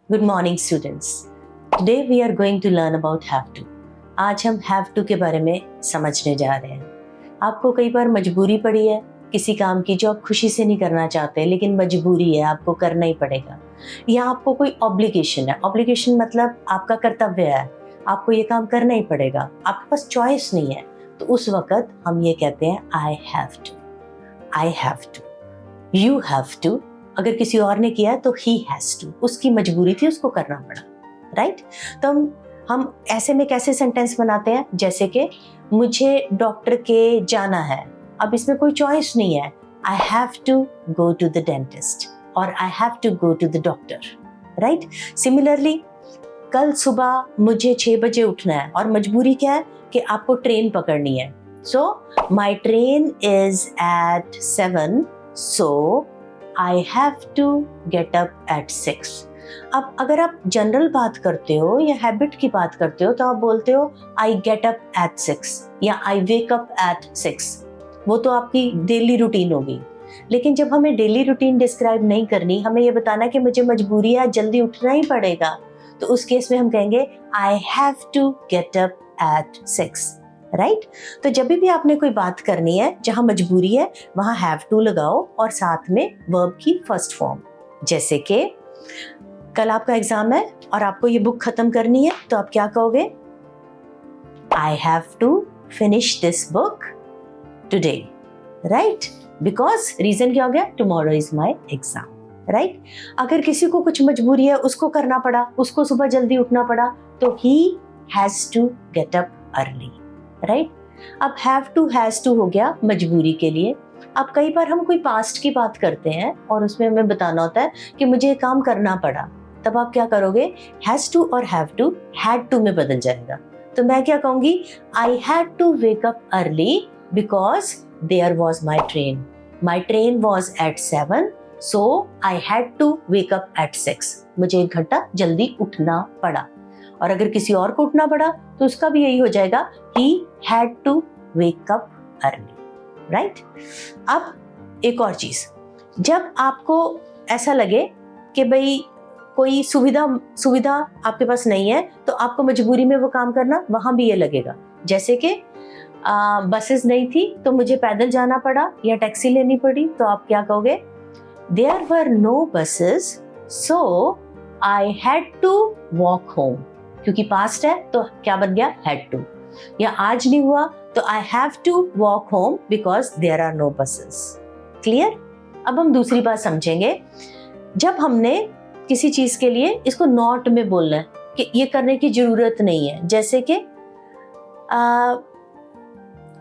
Good morning students. Today we are going to learn about have to. आज हम have to के बारे में समझने जा रहे हैं। आपको कई बार मजबूरी पड़ी है किसी काम की जो आप खुशी से नहीं करना चाहते, लेकिन मजबूरी है, आपको करना ही पड़ेगा। या आपको कोई ऑब्लिगेशन है, ऑब्लिगेशन मतलब आपका कर्तव्य है, आपको ये काम करना ही पड़ेगा, आपके पास चॉइस नहीं है, तो उस वक्त हम ये कहते हैं I have to, I have to, you have to। अगर किसी और ने किया है तो he has to, उसकी मजबूरी थी, उसको करना पड़ा, राइट। तो हम ऐसे में कैसे सेंटेंस बनाते हैं, जैसे कि मुझे डॉक्टर के जाना है, अब इसमें कोई चॉइस नहीं है, I have to go to the dentist और I have to go to the doctor, right. Similarly कल सुबह मुझे 6 बजे उठना है और मजबूरी क्या है कि आपको ट्रेन पकड़नी है, सो my train is at 7, so I have to get up at 6। अब अगर आप जनरल बात करते हो या हैबिट की बात करते हो तो आप बोलते हो I get up at 6 या I wake up at 6। वो तो आपकी डेली रूटीन होगी। लेकिन जब हमें डेली रूटीन डिस्क्राइब नहीं करनी, हमें ये बताना कि मुझे मजबूरी है, जल्दी उठना ही पड़ेगा, तो उस केस में हम कहेंगे I have to get up at 6, right. तो जब भी आपने कोई बात करनी है जहां मजबूरी है वहां हैव टू लगाओ और साथ में वर्ब की फर्स्ट फॉर्म। जैसे कि कल आपका एग्जाम है और आपको ये बुक खत्म करनी है, तो आप क्या कहोगे? I have to finish this book today, right? Because reason क्या हो गया? Tomorrow is my exam, right? अगर किसी को कुछ मजबूरी है, उसको करना पड़ा, उसको सुबह जल्दी उठना पड़ा, तो he has to get up early, right. अब हैव टू हैज टू हो गया मजबूरी के लिए। अब कई बार हम कोई पास्ट की बात करते हैं और उसमें हमें बताना होता है कि मुझे ये काम करना पड़ा, तब आप क्या करोगे? हैज टू और हैव टू हैड टू में बदल जाएगा। तो मैं क्या कहूंगी? I had to wake up early because there was my train, my train was at 7, so I had to wake up at 6। मुझे 1 घंटा जल्दी उठना पड़ा। और अगर किसी और को उठना पड़ा तो उसका भी यही हो जाएगा, he had to wake up early, right? अब एक और चीज, जब आपको ऐसा लगे कि भाई कोई सुविधा आपके पास नहीं है, तो आपको मजबूरी में वो काम करना, वहां भी ये लगेगा। जैसे कि बसेस नहीं थी तो मुझे पैदल जाना पड़ा या टैक्सी लेनी पड़ी, तो आप क्या कहोगे? There were no buses, so I had to walk home। क्योंकि पास्ट है तो क्या बन गया? Had to. या आज नहीं हुआ तो I have to walk home because there are no buses. Clear? अब हम दूसरी बात समझेंगे। जब हमने किसी चीज के लिए इसको नॉट में बोलना है कि ये करने की जरूरत नहीं है, जैसे कि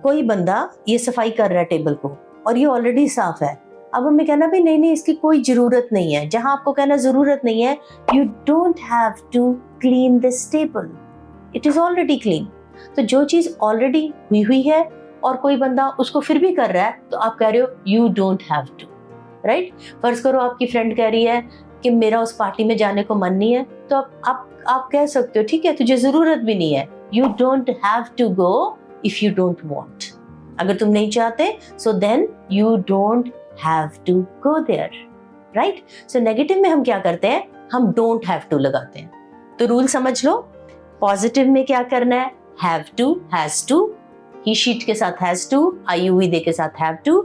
कोई बंदा ये सफाई कर रहा है टेबल को और ये ऑलरेडी साफ है, अब हमें कहना भी नहीं इसकी कोई जरूरत नहीं है। जहां आपको कहना जरूरत नहीं है, you don't have to clean this table, it is already clean. तो जो चीज ऑलरेडी हुई है और कोई बंदा उसको फिर भी कर रहा है, तो आप कह रहे हो you don't have to, right. फर्ज करो आपकी फ्रेंड कह रही है कि मेरा उस पार्टी में जाने को मन नहीं है, तो आप कह सकते हो ठीक है, तुझे जरूरत भी नहीं है, you don't have to go if you don't want. अगर तुम नहीं चाहते, so then you don't have to go there, right? So negative में हम क्या करते हैं? हम don't have to लगाते हैं। तो रूल समझ लो। पॉजिटिव में क्या करना है? have to, has to, he sheet के साथ has to, I U V दे के साथ have to।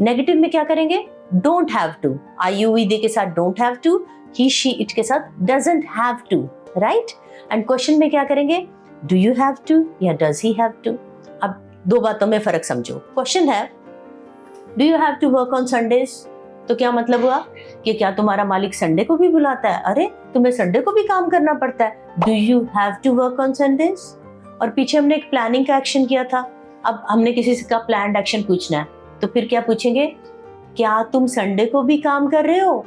नेगेटिव में क्या करेंगे? don't have to, I U V दे के साथ don't have to, he sheet के साथ doesn't have to, right? And question में क्या करेंगे? do you have to या does he have to? अब 2 बातों में फर्क समझो। क्वेश्चन है Do you have to work on Sundays? तो क्या मतलब हुआ कि क्या तुम्हारा मालिक संडे को भी बुलाता है? अरे तुम्हें संडे को भी काम करना पड़ता है। Do you have to work on Sundays? और पीछे हमने एक प्लानिंग का एक्शन किया था, अब हमने किसी से का प्लान्ड एक्शन पूछना है, तो फिर क्या पूछेंगे? क्या तुम संडे को भी काम कर रहे हो?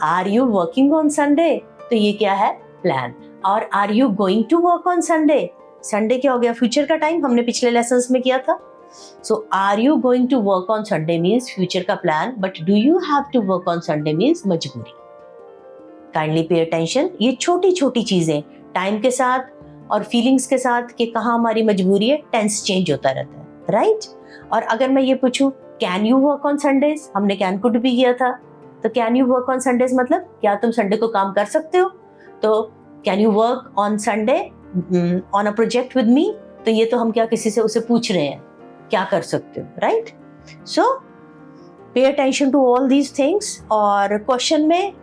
Are you working on Sunday? तो ये क्या है? प्लान। और Are you going to work on Sunday? Sunday क्या हो गया? फ्यूचर का टाइम, हमने पिछले लेसन्स में किया था। So are you going to work on Sunday means future का plan, but do you have to work on Sunday means मजबूरी। Kindly pay attention, ये छोटी छोटी चीजें टाइम के साथ और फीलिंग्स के साथ कि कहाँ हमारी मजबूरी है, टेंस चेंज होता रहता है, राइट। और अगर मैं ये पूछूं can you work on Sundays, हमने कैन कुड भी किया था, तो can you work on Sundays मतलब क्या तुम संडे को काम कर सकते हो? तो can you work on Sunday on a project with me, तो ये तो हम क्या किसी से उसे पूछ रहे हैं क्या कर सकते हो, right? So pay attention to all these things. और क्वेश्चन में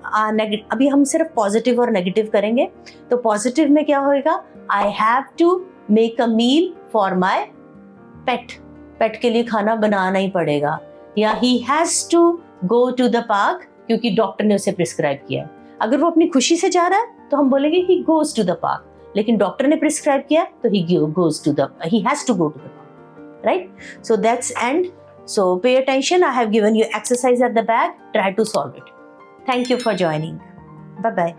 अभी हम सिर्फ पॉजिटिव और नेगेटिव करेंगे। तो पॉजिटिव में क्या होएगा, I have to make a meal for my pet, pet के लिए खाना बनाना ही पड़ेगा, या ही has to go to the park क्योंकि डॉक्टर ने उसे प्रिस्क्राइब किया। अगर वो अपनी खुशी से जा रहा है तो हम बोलेंगे he goes to the park, लेकिन डॉक्टर ने प्रिस्क्राइब किया तो he has to go to the park, right? So that's end. So pay attention. I have given you exercise at the back. Try to solve it. Thank you for joining. Bye bye.